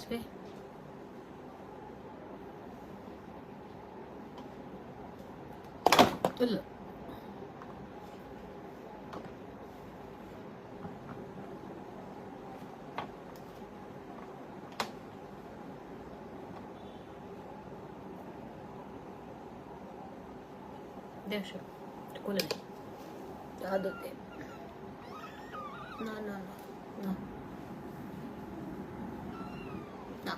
আসবে। দেখো কোলে নেই আদতে না না না না না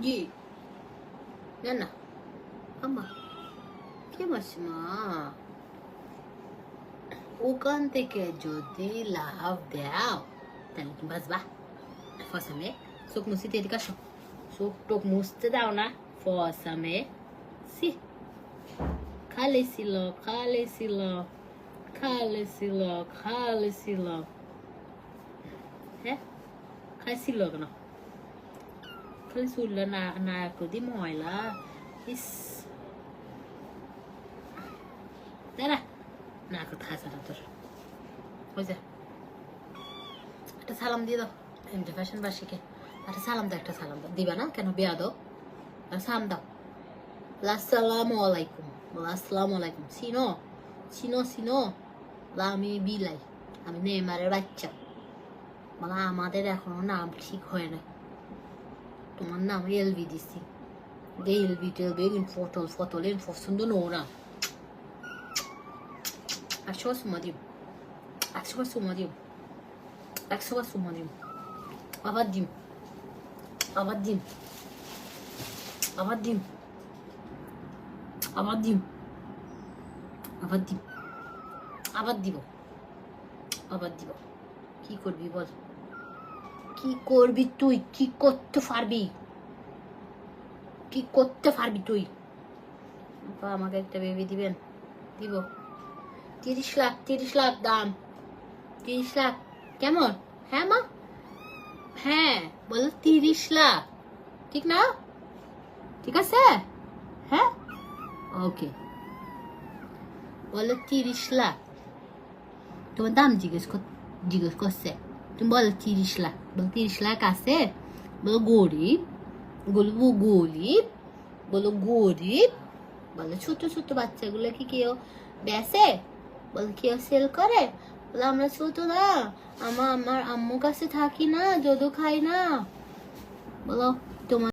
জি না না আম্মা কে মাসিমা ওখান থেকে যদি লাভ দাও তাহলে তুমি বাঁচবা। ফসামে চোখ মুছিতে এদিকে আসো, চোখ টোক মুছতে দাও না। ফসামে সি খালি ছিল খালি ছিল খালি ছিল খালি ছিল, হ্যাঁ খাইছিল কেন? খালি চুল না না কদি ময়লা ইস না না করতে খাস না তোর বুঝা। একটা সালাম দিয়ে দাও এমডি ফ্যাশন বাসীকে, একটা সালাম দাও, একটা সালাম দাও। দিবা না কেন? বিয়া দাও, সালাম দাও। আসসালামু আলাইকুম, আসসালামু আলাইকুম। চিনো চিনো চিনো আমি বিলাই, আমি নেইমারের বাচ্চা। মানে আমাদের এখনো নাম ঠিক হয় না, তোমার নাম এলবি দিছি। এলবি টেলবি ফটো ফটোলেন পছন্দ নোরা। একশো সুমা দিম, একশো সুমা দিম, একশো সুমা দিম, আবার দিম, আবার দিম, আবার দিম, আবার দিম, আবার দিম, আবার দিব, আবার দিব। কি করবি বল? কি করবি তুই? কি করতে পারবি? কি করতে পারবি তুই? আমাকে একটা বেবি দিবেন? দিব। 30 লাখ, 30 লাখ দাম, 30 লাখ। কেমন? হ্যাঁ মা, হ্যাঁ বলো 30 লাখ, ঠিক না? ঠিক আছে, হ্যাঁ ওকে। বলো 30 লাখ। তোমার দাম জিজ্ঞেস করছে, তুমি বলো 30 লাখ। বলো 30 লাখ আছে? বলো গরিব, বলবো গরিব, বলো গরিব। বলো ছোট ছোট বাচ্চাগুলো কি কেউ বেচে? বলো কেউ সেল করে? বলো আমরা ছোট না, আমার আম্মুর কাছে থাকি না, যদু খাই না। বলো